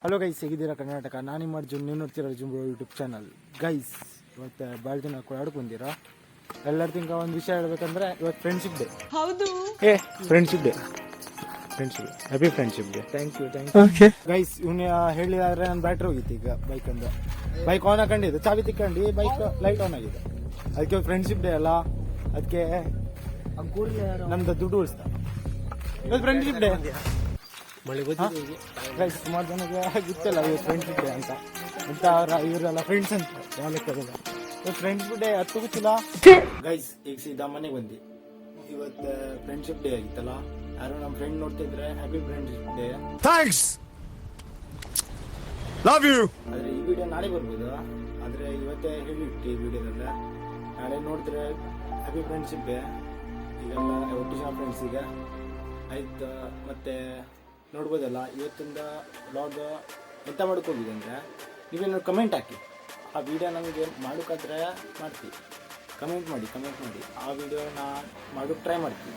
Hello guys, ಹೇಗಿದ್ದೀರಾ ಕರ್ನಾಟಕ? ನಾನು ನಿಮ್ಮ ಅರ್ಜುನ್, ನೀವು ನೋಡ್ತೀರಾ Arjun bro YouTube channel. Guys, ಇವತ್ತು ಭಾಳ ದಿನ ಕೂಡ ಬಂದಿರಾ. ಎಲ್ಲರಿಗಿಂತ ಒಂದು ವಿಷಯ ಹೇಳ್ಬೇಕಂದ್ರೆ ಇವತ್ತು ಫ್ರೆಂಡ್ಶಿಪ್ ಡೇ. ಹೌದು, friendship day, happy friendship day. Thank you. Guys, ಇವನ್ನ ಹೇಳಿದ್ರೆ ನನ್ನ ಬ್ಯಾಟ್ರಿ ಹೋಗಿತ್ತು ಈಗ ಬೈಕ್ ಆನ್ ಹಾಕೊಂಡಿದ್ದು, ಚಾವಿ ತಿಕ್ಕೊಂಡು ಬೈಕ್ ಲೈಟ್ ಆನ್ ಆಗಿದೆ. ಅದಕ್ಕೆ ಫ್ರೆಂಡ್ಶಿಪ್ ಡೇ ಅಲ್ಲ, ಅದಕ್ಕೆ ನಮ್ದು ದುಡ್ಡು ಉಳಿಸ್ತಾ ಇವತ್ತು ಫ್ರೆಂಡ್ಶಿಪ್ ಡೇ. ಗೈಸ್, ಸುಮಾರು ಜನಕ್ಕೆ ಗೊತ್ತಿಲ್ಲ ಇವತ್ತು ಫ್ರೆಂಡ್ಶಿಪ್ ಡೇ ಅಂತ ಇವರೆಲ್ಲ ಫ್ರೆಂಡ್ಸ್ ಅಂತ ಯಾವ ಲೆಕ್ಕದಲ್ಲ. ಇವತ್ತು ಫ್ರೆಂಡ್ಶಿಪ್ ಡೇ ಹತ್ತು ಗೊತ್ತಿಲ್ಲ. ಗೈಸ್, ಈಗ ಸೀದಾ ಮನೆಗೆ ಬಂದು ಇವತ್ತು ಫ್ರೆಂಡ್ಶಿಪ್ ಡೇ ಆಗಿತ್ತಲ್ಲ, ಯಾರು ನಮ್ಮ ಫ್ರೆಂಡ್ ನೋಡ್ತಿದ್ರೆ happy friendship day. Thanks, love you. ಆದ್ರೆ ಈ ವಿಡಿಯೋ ನಾಳೆ ಬರ್ಬೋದು, ಆದ್ರೆ ಇವತ್ತೇ ಹೇಳಿಟ್ಟು ಈ ವಿಡಿಯೋದಲ್ಲ. ನಾಳೆ ನೋಡಿದ್ರೆ ಹ್ಯಾಪಿ ಫ್ರೆಂಡ್ಶಿಪ್ ಡೇ. ಈಗೆಲ್ಲ ಒಟ್ಟು ಜನ ಫ್ರೆಂಡ್ಸ್ ಈಗ ಆಯ್ತು. ಮತ್ತೆ ನೋಡ್ಬೋದಲ್ಲ, ಇವತ್ತಿಂದ ವ್ಲಾಗ್ ಎಂತ ಮಾಡ್ಕೋಗಿದೆ ಅಂದರೆ, ನೀವೇನಾದ್ರು ಕಮೆಂಟ್ ಹಾಕಿ. ಆ ವಿಡಿಯೋ ನಮಗೆ ಮಾಡೋಕ್ಕಾದ್ರೆ ಮಾಡ್ತೀವಿ. ಕಮೆಂಟ್ ಮಾಡಿ ಆ ವಿಡಿಯೋನ ಮಾಡೋಕ್ಕೆ ಟ್ರೈ ಮಾಡ್ತೀವಿ.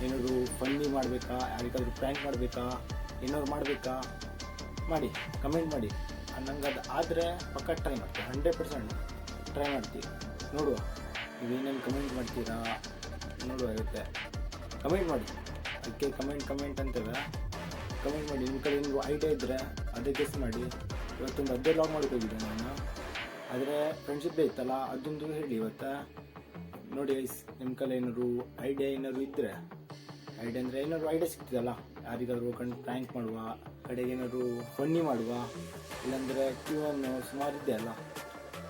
ಏನಾದ್ರು ಫನ್ನಿ ಮಾಡಬೇಕಾ, ಯಾರಿಗಾದ್ರೂ ಪ್ರ್ಯಾಂಕ್ ಮಾಡಬೇಕಾ, ಏನಾದ್ರು ಮಾಡಬೇಕಾ ಮಾಡಿ, ಕಮೆಂಟ್ ಮಾಡಿ. ನಂಗೆ ಅದು ಆದರೆ ಪಕ್ಕ ಟ್ರೈ ಮಾಡ್ತೀವಿ, 100% ಟ್ರೈ ಮಾಡ್ತೀವಿ. ನೋಡುವ ನೀವೇನೇನು ಕಮೆಂಟ್ ಮಾಡ್ತೀರಾ ನೋಡುವ. ಇರುತ್ತೆ ಕಮೆಂಟ್ ಮಾಡಿ, ಅದಕ್ಕೆ ಕಮೆಂಟ್ ಅಂತೇವೆ. ಕಮೆಂಟ್ ಮಾಡಿ, ನಿಮ್ಮ ಕಡೆ ನಿಮ್ಗೆ ಐಡಿಯಾ ಇದ್ದರೆ ಅದೇ ಗೆಸ್ ಮಾಡಿ. ಇವತ್ತೊಂದು ಅದೇ ಲಾಗ್ ಮಾಡ್ಕೋಗಿದ್ದೆ ನಾನು, ಆದರೆ ಫ್ರೆಂಡ್ಶಿಪ್ ಡೇ ಇತ್ತಲ್ಲ ಅದೊಂದು ಹೇಳಿ ಇವತ್ತು. ನೋಡಿ ಗೈಸ್, ನಿಮ್ಮ ಕಡೆ ಏನಾದ್ರು ಐಡಿಯಾ ಇದ್ದರೆ, ಐಡಿಯಾ ಅಂದರೆ ಏನಾದ್ರು ಐಡಿಯಾ ಸಿಗ್ತದಲ್ಲ, ಯಾರಿಗಾದ್ರು ಕಂಡು ಪ್ರ್ಯಾಂಕ್ ಮಾಡುವ, ಕಡೆಗೆ ಏನಾದ್ರು ಫನ್ನಿ ಮಾಡುವ, ಇಲ್ಲಾಂದರೆ ಕ್ಯೂವನ್ನು ಸುಮಾರು ಇದೆ ಅಲ್ಲ,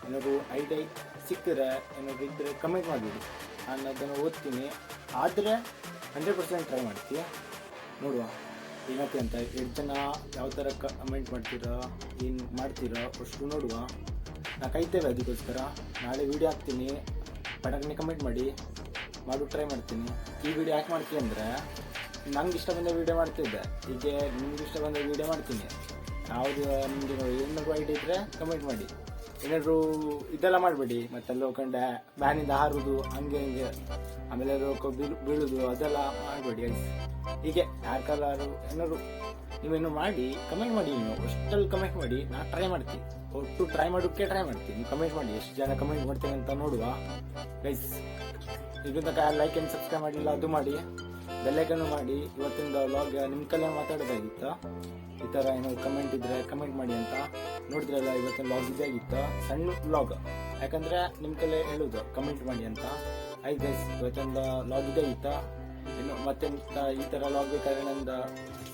ಏನಾದ್ರು ಐಡಿಯಾ ಸಿಕ್ಕಿದ್ರೆ ಏನಾದ್ರು ಇದ್ದರೆ ಕಮೆಂಟ್ ಮಾಡಿಬಿಡಿ. ನಾನು ಅದನ್ನು ಓದ್ತೀನಿ. ಆದರೆ 100% ಟ್ರೈ ಮಾಡ್ತೀವಿ. ನೋಡುವ ಏನಕ್ಕೆ ಅಂತ. 8 ಜನ ಯಾವ ಥರ ಕಮೆಂಟ್ ಮಾಡ್ತೀರಾ, ಏನು ಮಾಡ್ತೀರಾ ಅಷ್ಟು ನೋಡುವ. ನಾ ಕಾಯ್ತೇವೆ ಅದಕ್ಕೋಸ್ಕರ. ನಾಳೆ ವೀಡಿಯೋ ಹಾಕ್ತೀನಿ, ಪಟಕ್ನೆ ಕಮೆಂಟ್ ಮಾಡಿ ಟ್ರೈ ಮಾಡ್ತೀನಿ. ಈ ವಿಡಿಯೋ ಯಾಕೆ ಮಾಡ್ತೀನಿ ಅಂದರೆ, ನಂಗೆ ಇಷ್ಟ ಬಂದ ವೀಡಿಯೋ ಮಾಡ್ತಿದ್ದೆ, ಹೀಗೆ ನಿಮ್ಗೆ ಇಷ್ಟ ಬಂದ ವೀಡಿಯೋ ಮಾಡ್ತೀನಿ. ಯಾವುದು ನಿಮಗೆ ಏನಾದ್ರು ಐಡಿಯಾ ಇದ್ದರೆ ಕಮೆಂಟ್ ಮಾಡಿ. ಏನಾದರೂ ಇದೆಲ್ಲ ಮಾಡಬೇಡಿ, ಮತ್ತೆಲ್ಲ ಹೋಗ್ಕೊಂಡೆ ಬ್ಯಾನಿಂದ ಹಾರುವುದು ಹಂಗೆ ಆಮೇಲೆ ಬೀಳುವುದು ಅದೆಲ್ಲ ಮಾಡಬೇಡಿ ಗೈಸ್. ಹೀಗೆ ಯಾರಿಗೆಲ್ಲರೂ ಏನಾದ್ರು ನೀವೇನು ಮಾಡಿ ಕಮೆಂಟ್ ಮಾಡಿ. ನೀವು ಅಷ್ಟಲ್ಲಿ ಕಮೆಂಟ್ ಮಾಡಿ, ನಾನು ಟ್ರೈ ಮಾಡ್ತೀನಿ. ಒಟ್ಟು ಟ್ರೈ ಮಾಡೋಕ್ಕೆ ಟ್ರೈ ಮಾಡ್ತೀನಿ. ನೀವು ಕಮೆಂಟ್ ಮಾಡಿ, ಎಷ್ಟು ಜನ ಕಮೆಂಟ್ ಮಾಡ್ತೀನಿ ಅಂತ ನೋಡುವ ಗೈಸ್. ಇದರಿಂದ ಲೈಕ್ ಆ್ಯಂಡ್ ಸಬ್ಸ್ಕ್ರೈಬ್ ಮಾಡಿಲ್ಲ ಅದು ಮಾಡಿ, ಬೆಲ್ಲೈಕನ್ನು ಮಾಡಿ. ಇವತ್ತಿಂದ ವ್ಲಾಗ್ ನಿಮ್ಮ ಕಲೆ ಮಾತಾಡೋದಾಗಿತ್ತು. ಈ ಥರ ಏನಾದ್ರು ಕಮೆಂಟ್ ಇದ್ದರೆ ಕಮೆಂಟ್ ಮಾಡಿ ಅಂತ. ನೋಡಿದ್ರಲ್ಲ, ಇವತ್ತಿನ ವ್ಲಾಗ್ ಇದೇ ಆಗಿತ್ತು, ಸಣ್ಣ ವ್ಲಾಗ್. ಯಾಕಂದರೆ ನಿಮ್ಮ ಕಲೆ ಹೇಳೋದು ಕಮೆಂಟ್ ಮಾಡಿ ಅಂತ. ಆಯ್ತು ಗೈಸ್, ಇವತ್ತಿಂದ ವ್ಲಾಗ್ ಇದೇ ಆಗಿತ್ತು. ಇನ್ನು ಮತ್ತೆ ಈ ಥರ ವ್ಲಾಗ್ ಬೇಕಾದ್ರೆ ನಂದು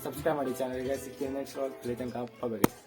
ಸಬ್ಸ್ಕ್ರೈಬ್ ಮಾಡಿ ಚಾನಲ್ಗೆ. ಸಿಗ್ತೀನಿ ನೆಕ್ಸ್ಟ್ ವ್ಲಾಗ್. ಅಲ್ಲಿ ತನಕ ಬಾಯ್ ಗೈಸ್.